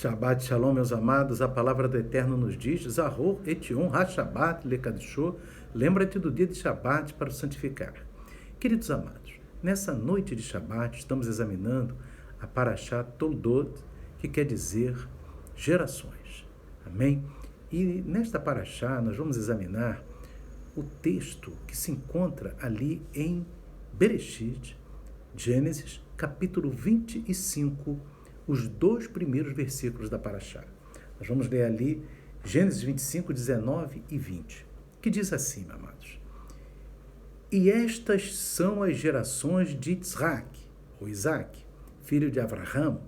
Shabbat Shalom, meus amados, a palavra do Eterno nos diz, Zahor Etion HaShabbat Lekadishô, lembra-te do dia de Shabbat para o santificar. Queridos amados, nessa noite de Shabbat estamos examinando a Parashá Toldot, que quer dizer gerações. Amém? E nesta Parashá nós vamos examinar o texto que se encontra ali em Bereshit, Gênesis, capítulo 25, os 2 primeiros versículos da Parashá. Nós vamos ler ali Gênesis 25, 19 e 20, que diz assim, meus amados: E estas são as gerações de Isaac, ou Isaac, filho de Abraão.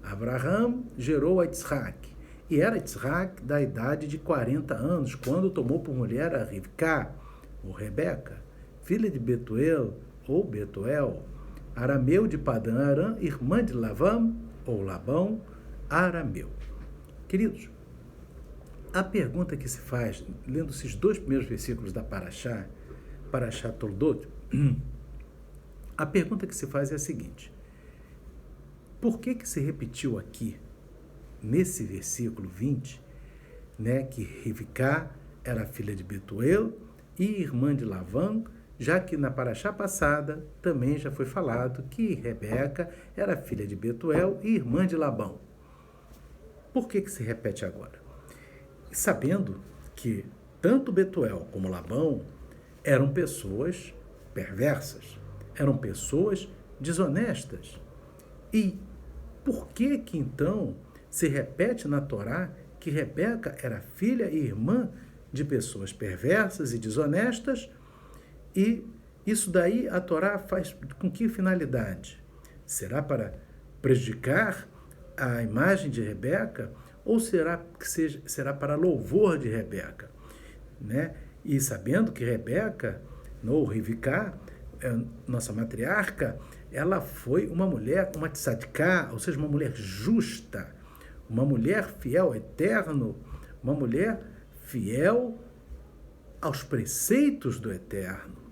Abraão gerou a Isaac, e era Isaac da idade de 40 anos, quando tomou por mulher a Rivká, ou Rebeca, filha de Betuel, ou Betuel, arameu de Padã Aram, irmã de Labão, ou Labão, arameu. Queridos, a pergunta que se faz, lendo esses 2 primeiros versículos da Parashá Toldot, a pergunta que se faz é a seguinte: por que se repetiu aqui, nesse versículo 20, que Rivká era filha de Betuel e irmã de Labão, já que na Parashá passada também já foi falado que Rebeca era filha de Betuel e irmã de Labão. Por que se repete agora? Sabendo que tanto Betuel como Labão eram pessoas perversas, eram pessoas desonestas. E por que então se repete na Torá que Rebeca era filha e irmã de pessoas perversas e desonestas? E isso daí a Torá faz com que finalidade? Será para prejudicar a imagem de Rebeca ou será para louvor de Rebeca? E sabendo que Rebeca, ou Rivká, nossa matriarca, ela foi uma mulher, uma tzadká, ou seja, uma mulher justa, uma mulher fiel ao Eterno, uma mulher fiel aos preceitos do Eterno.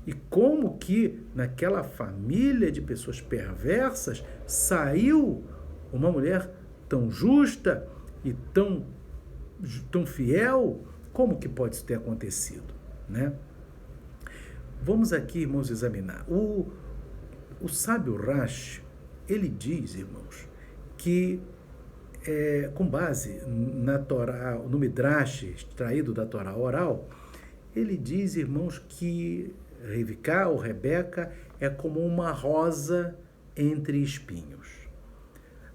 E como que naquela família de pessoas perversas saiu uma mulher tão justa e tão fiel? Como que pode isso ter acontecido? Vamos aqui, irmãos, examinar. O sábio Rashi, ele diz, irmãos, que com base na Torá, no Midrash extraído da Torá oral, ele diz, irmãos, que Rivká ou Rebeca é como uma rosa entre espinhos.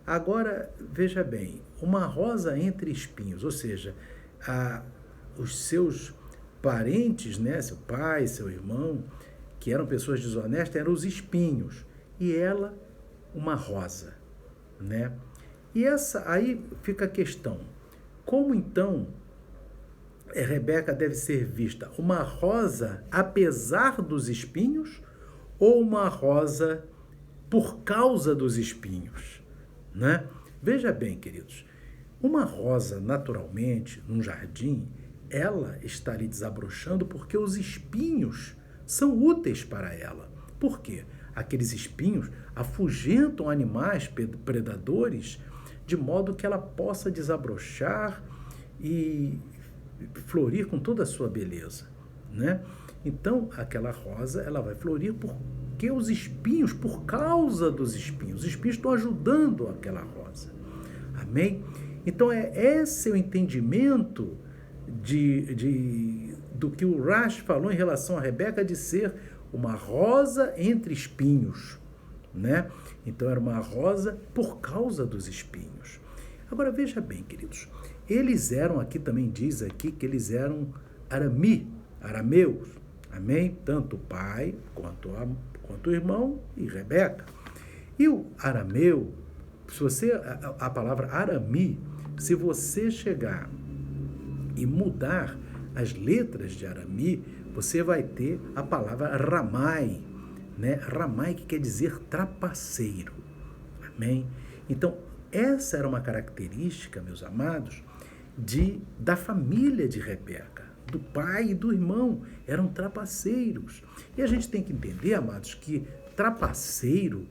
Agora, veja bem, uma rosa entre espinhos, ou seja, os seus parentes, seu pai, seu irmão, que eram pessoas desonestas, eram os espinhos, e ela, uma rosa, E aí fica a questão: como então Rebeca deve ser vista? Uma rosa apesar dos espinhos ou uma rosa por causa dos espinhos? Veja bem, queridos, uma rosa naturalmente, num jardim, ela está ali desabrochando porque os espinhos são úteis para ela. Por quê? Aqueles espinhos afugentam animais predadores de modo que ela possa desabrochar e florir com toda a sua beleza, Então, aquela rosa, ela vai florir porque os espinhos, por causa dos espinhos, os espinhos estão ajudando aquela rosa. Amém? Então, esse é o entendimento do que o Rashi falou em relação a Rebeca de ser uma rosa entre espinhos, Então, era uma rosa por causa dos espinhos. Agora, veja bem, queridos, eles eram, aqui também diz aqui, que eles eram arameus, amém? Tanto o pai quanto o irmão e Rebeca. E o arameu, a palavra arami, se você chegar e mudar as letras de arami, você vai ter a palavra ramai, Ramai, que quer dizer trapaceiro, amém? Então, essa era uma característica, meus amados, da família de Rebeca, do pai e do irmão, eram trapaceiros. E a gente tem que entender, amados, que trapaceiro,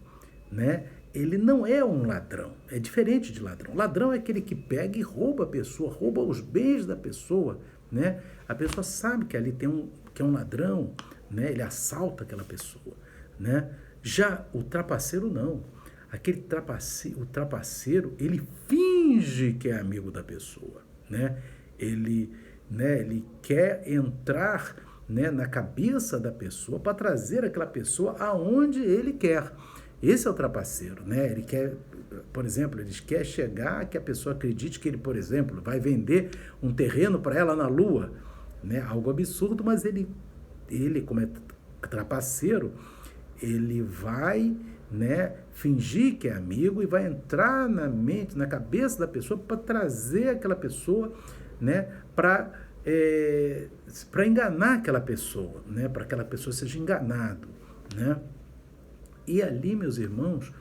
ele não é um ladrão, é diferente de ladrão. Ladrão é aquele que pega e rouba a pessoa, rouba os bens da pessoa, né? A pessoa sabe que ali que é um ladrão, né? Ele assalta aquela pessoa, né? Já o trapaceiro não. O trapaceiro, ele finge que é amigo da pessoa, né? Ele quer entrar, né, na cabeça da pessoa para trazer aquela pessoa aonde ele quer. Esse é o trapaceiro, né? Ele quer, por exemplo, ele quer chegar que a pessoa acredite que ele, por exemplo, vai vender um terreno para ela na Lua, né? Algo absurdo, mas ele como é trapaceiro, ele vai, né, fingir que é amigo e vai entrar na mente, na cabeça da pessoa para trazer aquela pessoa, né, para enganar aquela pessoa, né, para que aquela pessoa seja enganado, né? E ali, meus irmãos,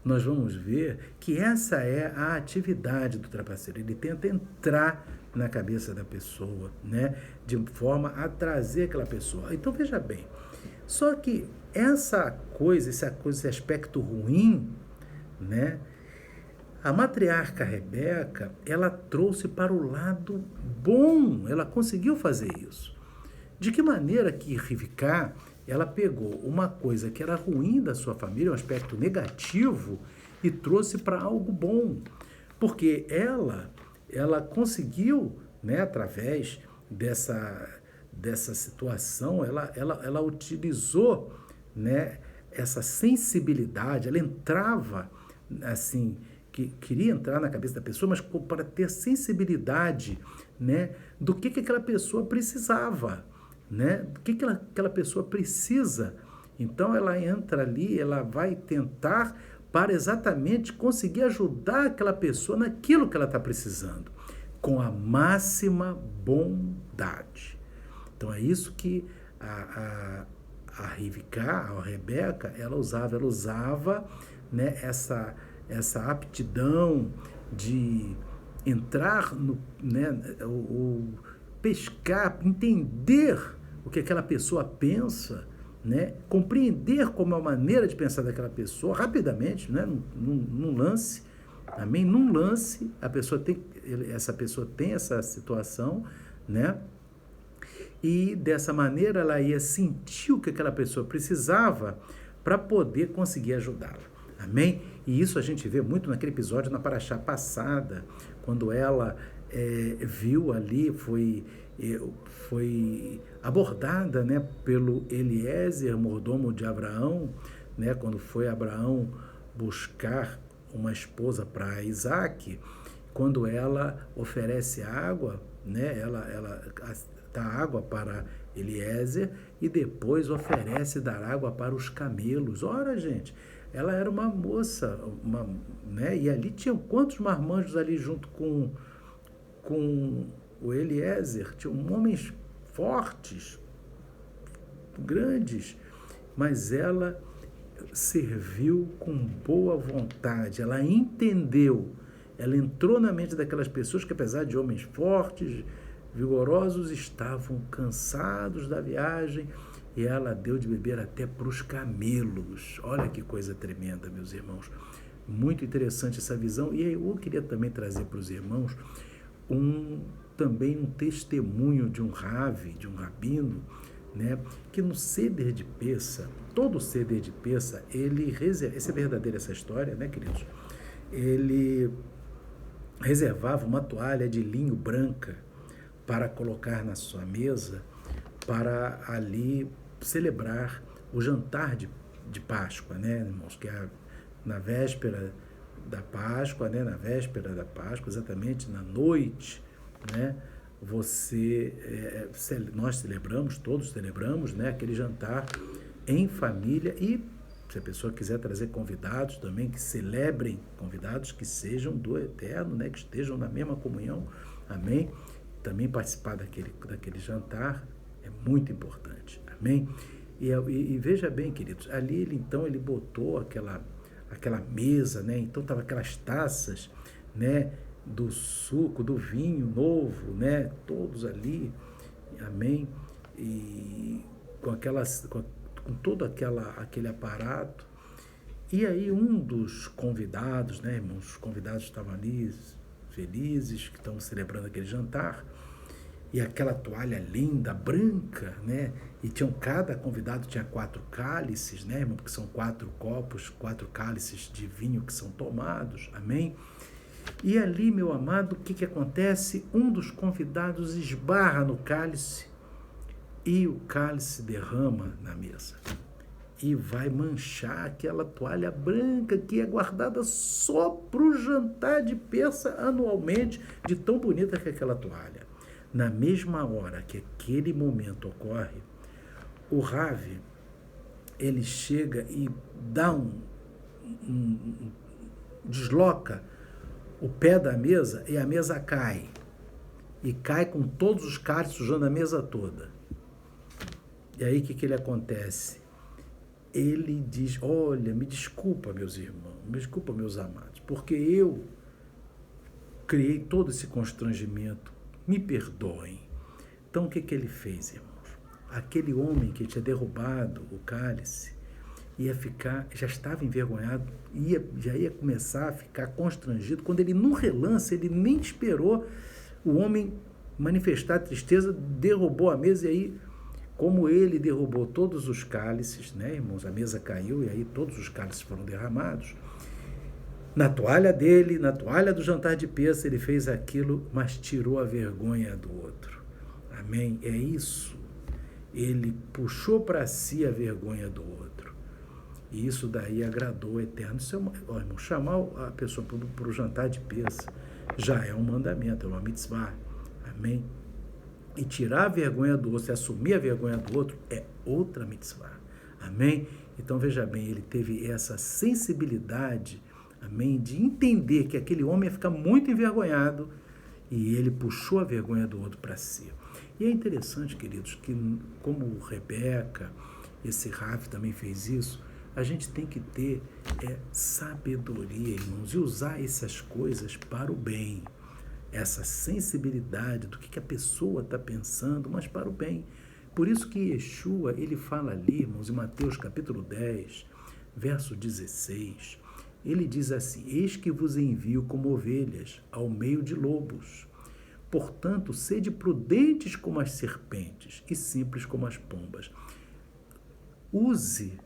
nós vamos ver que essa é a atividade do trapaceiro. Ele tenta entrar na cabeça da pessoa, né, de forma a trazer aquela pessoa. Então, veja bem, só que esse aspecto ruim, né, a matriarca Rebeca, ela trouxe para o lado bom, ela conseguiu fazer isso. De que maneira que Rivká, ela pegou uma coisa que era ruim da sua família, um aspecto negativo, e trouxe para algo bom. Porque ela conseguiu, né, através dessa situação, ela utilizou, né, essa sensibilidade, ela entrava, assim, que queria entrar na cabeça da pessoa, mas para ter sensibilidade, né, do que aquela pessoa precisava, né, do que aquela pessoa precisa. Então ela entra ali, ela vai tentar para exatamente conseguir ajudar aquela pessoa naquilo que ela está precisando, com a máxima bondade. Então é isso que a Rivká, a Rebeca, ela usava, né, essa aptidão de entrar no, né, o pescar, entender o que aquela pessoa pensa, né, compreender como é a maneira de pensar daquela pessoa rapidamente, né, num lance, amém? Num lance, essa pessoa tem essa situação, né? E dessa maneira ela ia sentir o que aquela pessoa precisava para poder conseguir ajudá-la. Amém? E isso a gente vê muito naquele episódio na Paraxá passada, quando ela viu ali, foi abordada, né, pelo Eliezer, mordomo de Abraão, né, quando foi Abraão buscar uma esposa para Isaac, quando ela oferece água, né, ela dá água para Eliezer e depois oferece dar água para os camelos. Ora, gente, ela era uma moça, né, e ali tinham quantos marmanjos ali junto com o Eliezer? Tinham homens fortes, grandes, mas ela serviu com boa vontade, ela entendeu, ela entrou na mente daquelas pessoas que, apesar de homens fortes, vigorosos, estavam cansados da viagem, e ela deu de beber até para os camelos. Olha que coisa tremenda, meus irmãos. Muito interessante essa visão. E eu queria também trazer para os irmãos também um testemunho de um Rav, de um rabino, né, que no Seder de Pessa, todo Seder de Pessa, essa é verdadeira essa história, né, queridos? Ele reservava uma toalha de linho branca para colocar na sua mesa, para ali celebrar o jantar de Páscoa, né, irmãos? Que é na véspera da Páscoa, né, na véspera da Páscoa, exatamente na noite, né, nós celebramos, todos celebramos, né, aquele jantar em família. E se a pessoa quiser trazer convidados também, que celebrem, convidados que sejam do Eterno, né, que estejam na mesma comunhão, amém? Também participar daquele jantar é muito importante, amém? E veja bem, queridos, ali ele botou aquela mesa, né? Então tava aquelas taças, né, do suco, do vinho novo, né, todos ali, amém? E com todo aquele aparato, E aí um dos convidados, né, irmãos, os convidados estavam ali felizes, que estão celebrando aquele jantar, e aquela toalha linda, branca, né? E cada convidado tinha 4 cálices, né, irmão? Porque são 4 copos, 4 cálices de vinho que são tomados, amém? E ali, meu amado, o que acontece? Um dos convidados esbarra no cálice e o cálice derrama na mesa. E vai manchar aquela toalha branca que é guardada só para o jantar de peça anualmente, de tão bonita que é aquela toalha. Na mesma hora que aquele momento ocorre, o Rav, ele chega e dá desloca o pé da mesa e a mesa cai. E cai com todos os cálices sujando a mesa toda. E aí o que ele acontece? Ele diz, olha, me desculpa, meus irmãos, me desculpa, meus amados, porque eu criei todo esse constrangimento, me perdoem. Então, o que ele fez, irmãos? Aquele homem que tinha derrubado o cálice ia ficar, já estava envergonhado, já ia começar a ficar constrangido, quando ele, no relance, ele nem esperou o homem manifestar tristeza, derrubou a mesa, e aí, como ele derrubou todos os cálices, né, irmãos, a mesa caiu e aí todos os cálices foram derramados. Na toalha dele, na toalha do jantar de peça, ele fez aquilo, mas tirou a vergonha do outro. Amém? É isso. Ele puxou para si a vergonha do outro. E isso daí agradou o Eterno. Isso é irmão, chamar a pessoa para o jantar de peça já é um mandamento, é uma mitzvah. Amém? E tirar a vergonha do outro, e assumir a vergonha do outro, é outra mitzvah. Amém? Então, veja bem, ele teve essa sensibilidade, amém, de entender que aquele homem ia ficar muito envergonhado e ele puxou a vergonha do outro para si. E é interessante, queridos, que como Rebeca, esse Rav também fez isso, a gente tem que ter sabedoria, irmãos, e usar essas coisas para o bem. Essa sensibilidade do que a pessoa está pensando, mas para o bem. Por isso que Yeshua, ele fala ali, irmãos, em Mateus capítulo 10, verso 16, ele diz assim, eis que vos envio como ovelhas ao meio de lobos. Portanto, sede prudentes como as serpentes e simples como as pombas. Use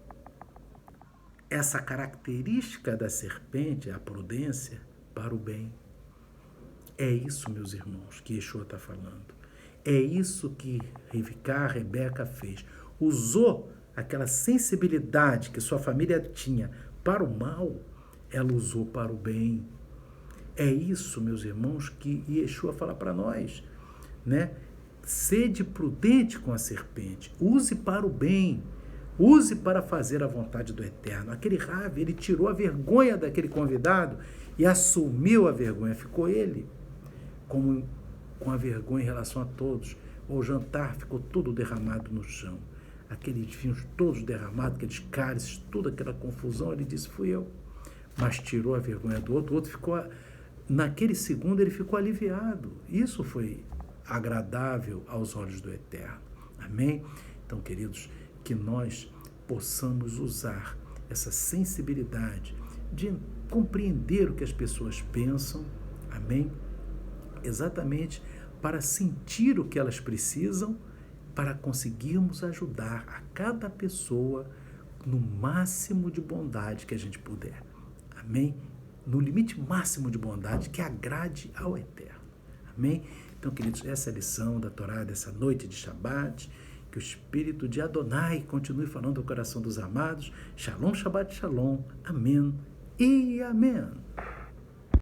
essa característica da serpente, a prudência, para o bem. É isso, meus irmãos, que Yeshua está falando. É isso que Rebeca fez. Usou aquela sensibilidade que sua família tinha para o mal, ela usou para o bem. É isso, meus irmãos, que Yeshua fala para nós, né? Sede prudente com a serpente, use para o bem, use para fazer a vontade do Eterno. Aquele Rav, ele tirou a vergonha daquele convidado e assumiu a vergonha, ficou ele com a vergonha em relação a todos. O jantar ficou tudo derramado no chão. Aqueles vinhos todos derramados, aqueles cálices, toda aquela confusão, ele disse, fui eu. Mas tirou a vergonha do outro, o outro ficou, naquele segundo ele ficou aliviado. Isso foi agradável aos olhos do Eterno. Amém? Então, queridos, que nós possamos usar essa sensibilidade de compreender o que as pessoas pensam, amém? Exatamente para sentir o que elas precisam, para conseguirmos ajudar a cada pessoa no máximo de bondade que a gente puder. Amém? No limite máximo de bondade que agrade ao Eterno. Amém? Então, queridos, essa é a lição da Torá dessa noite de Shabat. Que o Espírito de Adonai continue falando ao coração dos amados. Shalom, Shabbat, Shalom. Amém e amém.